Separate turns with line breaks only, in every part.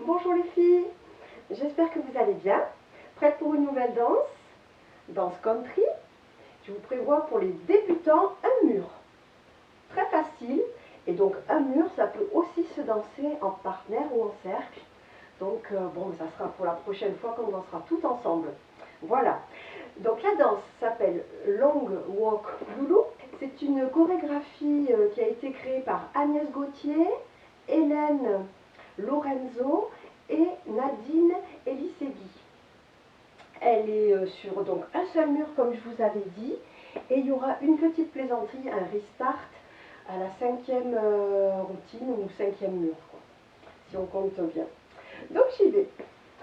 Bonjour les filles, j'espère que vous allez bien. Prêtes pour une nouvelle danse? Danse country. Je vous prévois pour les débutants un mur. Très facile. Et donc un mur, ça peut aussi se danser en partenaire ou en cercle. Donc bon, ça sera pour la prochaine fois qu'on dansera tout ensemble. Voilà. Donc la danse s'appelle Long Walk Loulou. C'est une chorégraphie qui a été créée par Agnès Gauthier, Hélène Lorenzo et Nadine Elisegui. Elle est sur donc un seul mur comme je vous avais dit, et il y aura une petite plaisanterie, un restart à la 5e routine ou 5e mur, quoi, si on compte bien. Donc j'y vais.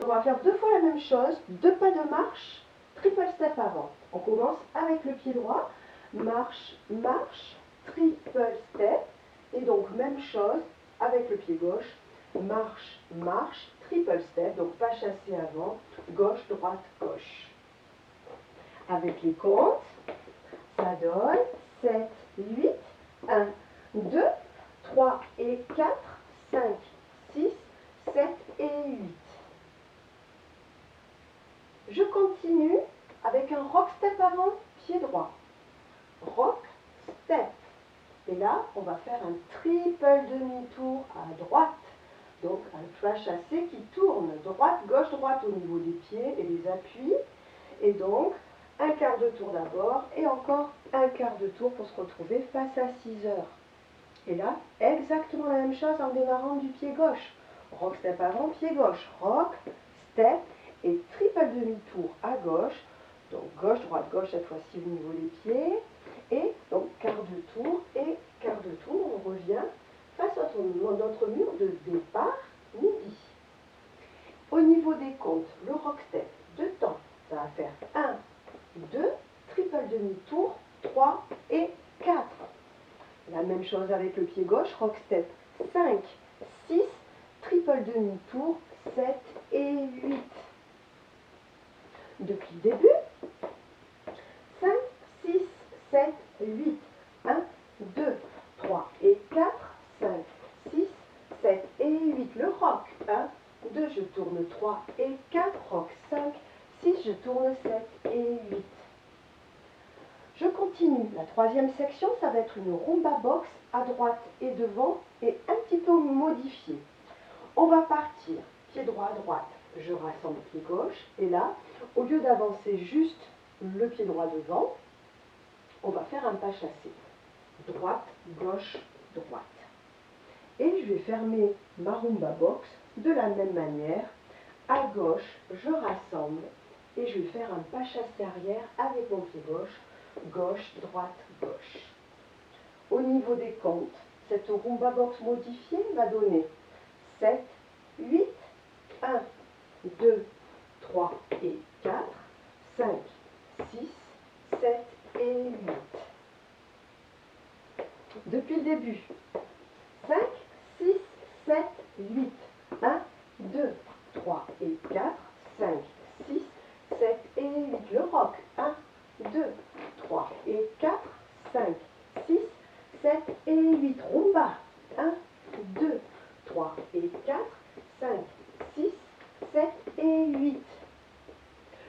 On va faire 2 fois la même chose, 2 pas de marche, triple step avant. On commence avec le pied droit, marche, marche, triple step, et donc même chose avec le pied gauche, marche, marche, triple step, donc pas chassé avant, gauche, droite, gauche. Avec les comptes, ça donne 7, 8, 1, 2, 3 et 4, 5, 6, 7 et 8. Je continue avec un rock step avant, pied droit. Rock step. Et là, on va faire un triple demi-tour à droite. Donc un pas chassé qui tourne droite, gauche, droite au niveau des pieds et des appuis. Et donc un quart de tour d'abord et encore un quart de tour pour se retrouver face à 6 heures. Et là, exactement la même chose en démarrant du pied gauche. Rock step avant, pied gauche. Rock, step et triple demi-tour à gauche. Donc gauche, droite, gauche cette fois-ci au niveau des pieds. Et donc quart de tour et quart de tour, on revient face à notre mur de départ midi. Au niveau des comptes, le rock step, 2 temps, ça va faire 1, 2, triple demi-tour, 3 et 4. La même chose avec le pied gauche, rock step, 5, 6, triple demi-tour, 7 et 8. Depuis le début, 5, 6, 7, 8, 1, 2, 3 et 4, 5, 6, 7 et 8. Le rock, 1, 2, je tourne 3 et 4, rock 5, 6, je tourne 7 et 8. Je continue. La troisième section, ça va être une rumba box à droite et devant et un petit peu modifiée. On va partir pied droit à droite, je rassemble pied gauche et là, au lieu d'avancer juste le pied droit devant, on va faire un pas chassé. Droite, gauche, droite. Et je vais fermer ma rumba box de la même manière. À gauche, je rassemble et je vais faire un pas chassé arrière avec mon pied gauche. Gauche, droite, gauche. Au niveau des comptes, cette rumba box modifiée va donner 7, 8, 1, 2, 3 et 4, 5, 6, 7 et 8. Depuis le début, 5, 6, 7, 8, 1, 2, 3 et 4, 5, 6, 7 et 8. Le rock, 1, 2, 3 et 4, 5, 6, 7 et 8. Rumba, 1, 2, 3 et 4, 5, 6, 7 et 8.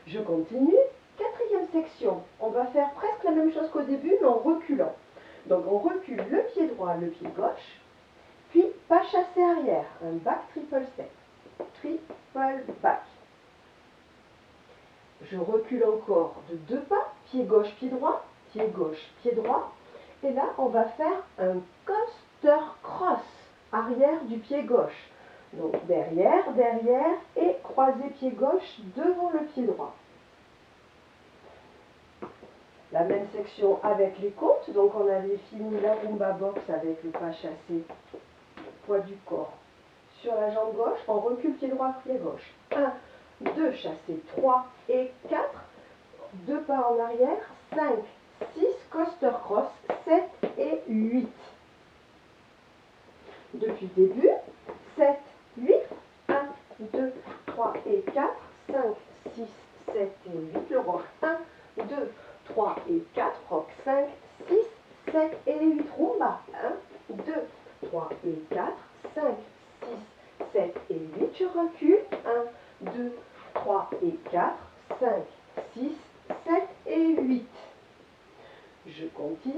Je continue. Quatrième section. On va faire presque la même chose qu'au début, mais en reculant. Donc on recule le pied droit, le pied gauche, puis pas chassé arrière, un back triple step. Triple back. Je recule encore de 2 pas, pied gauche, pied droit, pied gauche, pied droit. Et là, on va faire un coaster cross, arrière du pied gauche. Donc derrière, derrière et croiser pied gauche devant le pied droit. La même section avec les comptes. Donc on avait fini la rumba box avec le pas chassé, poids du corps sur la jambe gauche. On recule pied droit, pied gauche. 1, 2, chassé, 3 et 4. 2 pas en arrière, 5, 6, coaster cross, 7 et 8. Depuis le début, 7, 8, 1, 2, 3 et 4, 5, 6, 7 et 8. Le rock, 1, 2, 3 et 4, rock 5, 6, 7 et 8. Rumba, 1, 2, 3 et 4, 5, 6, 7 et 8, je recule. 1, 2, 3 et 4, 5, 6, 7 et 8. Je continue.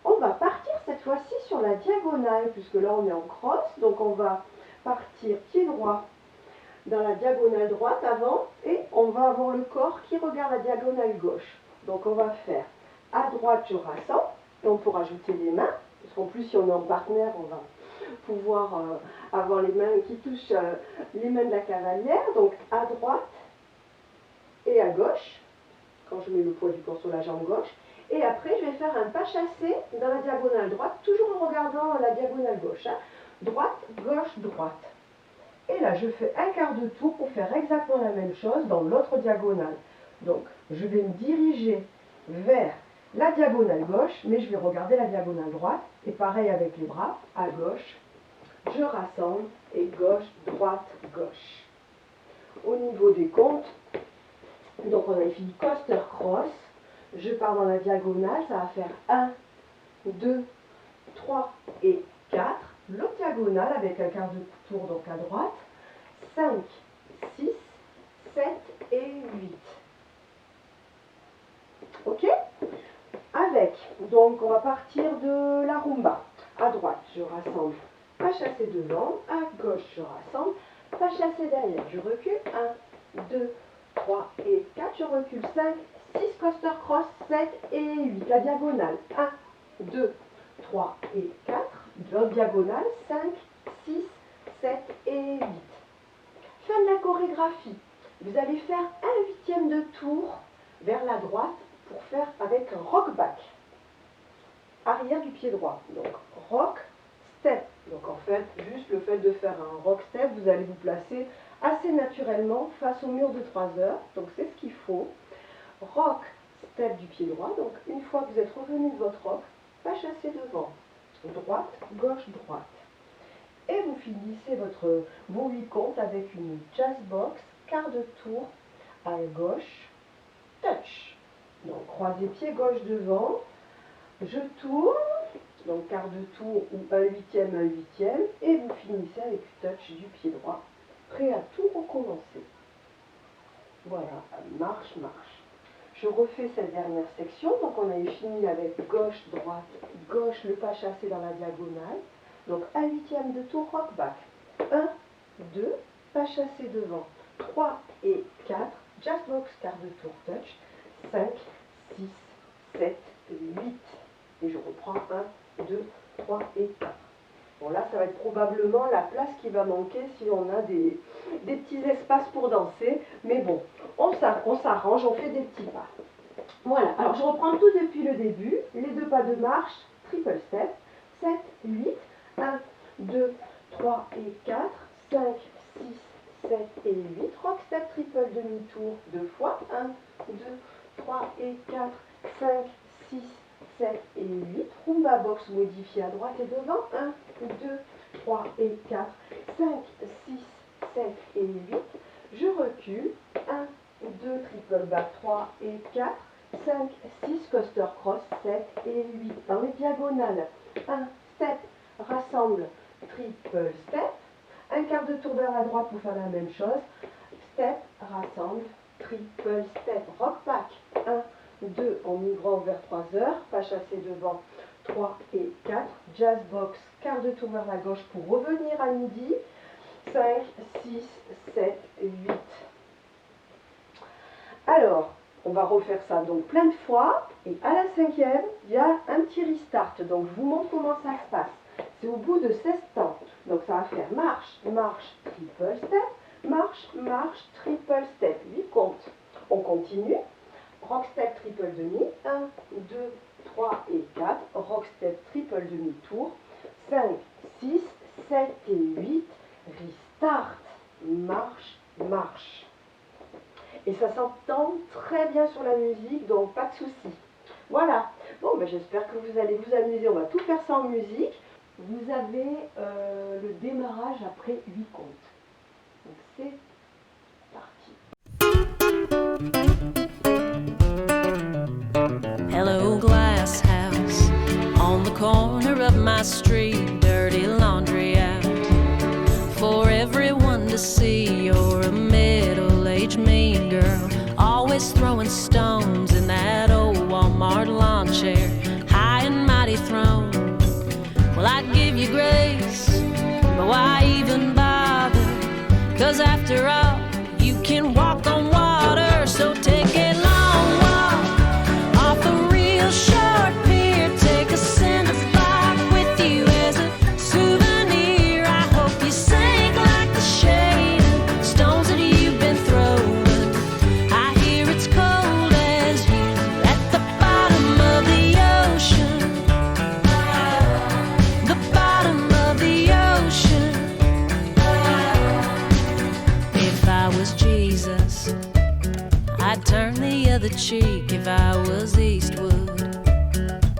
On va partir cette fois-ci sur la diagonale, puisque là on est en crosse, donc on va partir pied droit dans la diagonale droite avant, et on va avoir le corps qui regarde la diagonale gauche. Donc on va faire à droite, je rassemble, et on peut rajouter les mains, parce qu'en plus si on est en partenaire, on va pouvoir avoir les mains qui touchent les mains de la cavalière, donc à droite et à gauche, quand je mets le poids du corps sur la jambe gauche. Et après, je vais faire un pas chassé dans la diagonale droite, toujours en regardant la diagonale gauche. Hein. Droite, gauche, droite. Et là, je fais un quart de tour pour faire exactement la même chose dans l'autre diagonale. Donc, je vais me diriger vers la diagonale gauche, mais je vais regarder la diagonale droite. Et pareil avec les bras, à gauche, je rassemble, et gauche, droite, gauche. Au niveau des comptes, donc on a fini coaster cross. Je pars dans la diagonale, ça va faire 1, 2, 3 et 4. L'autre diagonale avec un quart de tour donc à droite. 5, 6, 7 et 8. Ok? Avec, donc on va partir de la rumba. À droite, je rassemble, pas chassé devant. À gauche, je rassemble, pas chassé derrière. Je recule. 1, 2, 3 et 4. Je recule. 5, 6 coaster cross, 7 et 8. La diagonale. 1, 2, 3 et 4. L'autre diagonale. 5, 6, 7 et 8. Fin de la chorégraphie. Vous allez faire un huitième de tour vers la droite pour faire avec un rock back. Arrière du pied droit. Donc rock, step. Donc en fait, juste le fait de faire un rock step, vous allez vous placer assez naturellement face au mur de 3 heures. Donc c'est ce qu'il faut. Rock, step du pied droit. Donc une fois que vous êtes revenu de votre rock, pas chassé devant. Droite, gauche, droite. Et vous finissez vos 8 comptes avec une jazz box, quart de tour à gauche, touch. Donc croisez pied gauche devant, je tourne, donc quart de tour ou un huitième, et vous finissez avec touch du pied droit, prêt à tout recommencer. Voilà, marche, marche. Je refais cette dernière section, donc on a fini avec gauche, droite, gauche, le pas chassé dans la diagonale. Donc un huitième de tour rock back. 1, 2, pas chassé devant. 3 et 4, jazz box, quart de tour touch. 5, 6, 7, 8. Et je reprends 1, 2, 3 et 4. Bon là, ça va être probablement la place qui va manquer si on a des petits espaces pour danser. Mais bon, on s'arrange, on fait des petits pas. Voilà, alors je reprends tout depuis le début. Les deux pas de marche, triple step. 7, 8. 1, 2, 3 et 4, 5, 6, 7 et 8. Rock step, triple demi-tour deux fois. 1, 2, 3 et 4, 5, 6, 7 et 8. Rumba box modifié à droite et devant. 1, 2, 3 et 4, 5, 6, 7 et 8. Je recule. 1, 2, triple back, 3 et 4, 5, 6, coaster cross, 7 et 8. Dans les diagonales. 1, step, rassemble, triple step, un quart de tour vers la droite pour faire la même chose, step, rassemble, triple step, rock back, 1, 2 en migrant vers 3 heures, pas chassé devant, 3 et 4, jazz box, quart de tour vers la gauche pour revenir à midi, 5, 6, 7, 8. Alors, on va refaire ça donc plein de fois, et à la cinquième, il y a un petit restart, donc je vous montre comment ça se passe. C'est au bout de 16 temps. Donc ça va faire marche, marche, triple step, marche, marche, triple step. 8 comptes. On continue. Rock step, triple demi. 1, 2, 3 et 4. Rock step, triple demi-tour. 5, 6, 7 et 8. Restart. Marche, marche. Et ça s'entend très bien sur la musique, donc pas de souci. Voilà. Bon, ben, j'espère que vous allez vous amuser. On va tout faire ça en musique. Vous avez le démarrage après 8 comptes. Donc c'est
parti. Hello, glass house on the corner of my street, dirty laundry out for sea. You're a middle-aged mean girl, always throwing stones in that old Walmart lawn chair, high and mighty throne. Well, I'd give you grace, but why even bother? 'Cause after all, you can walk on water. So take a long walk off a real short pier. Take a cinder block with you as a souvenir. I hope you sink like the shade of stones that you've been throwing. I hear it's cold as you at the bottom of the ocean. The bottom of the ocean. If I was Jesus, I'd turn the other cheek. If I was Eastwood,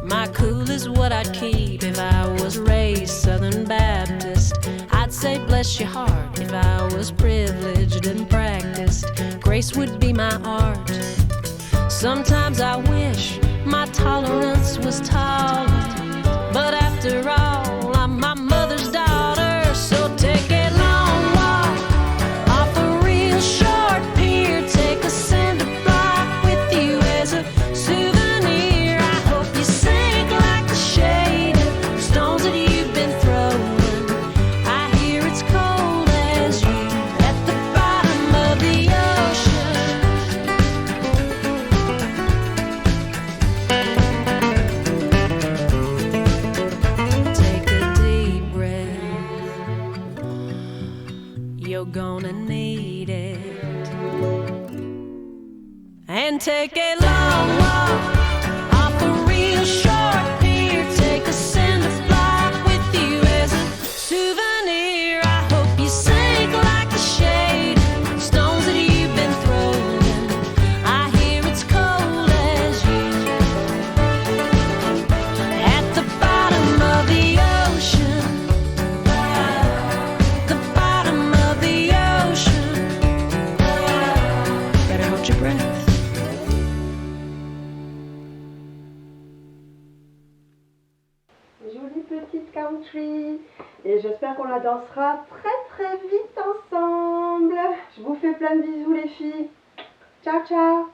my cool is what I'd keep. If I was raised Southern Baptist, I'd say bless your heart. If I was privileged and practiced, grace would be my art. Sometimes I wish my tolerance was taller, but after all, I'm my mother's daughter. So take a long walk off a real short pier. Take a cinder block with you as a souvenir. I hope you sink like the shade of stones that you've been throwing. I hear it's cold as you at the bottom of the ocean. Take a deep breath, you're gonna need it. And take a long walk off a real short pier. Take a cinder block with you as a souvenir. I hope you sink like the shade of stones that you've been throwing. I hear it's cold as you at the bottom of the ocean. The bottom of the ocean. Better hold your breath.
Jolie petite country. Et j'espère qu'on la dansera très vite ensemble. Je vous fais plein de bisous les filles. Ciao ciao.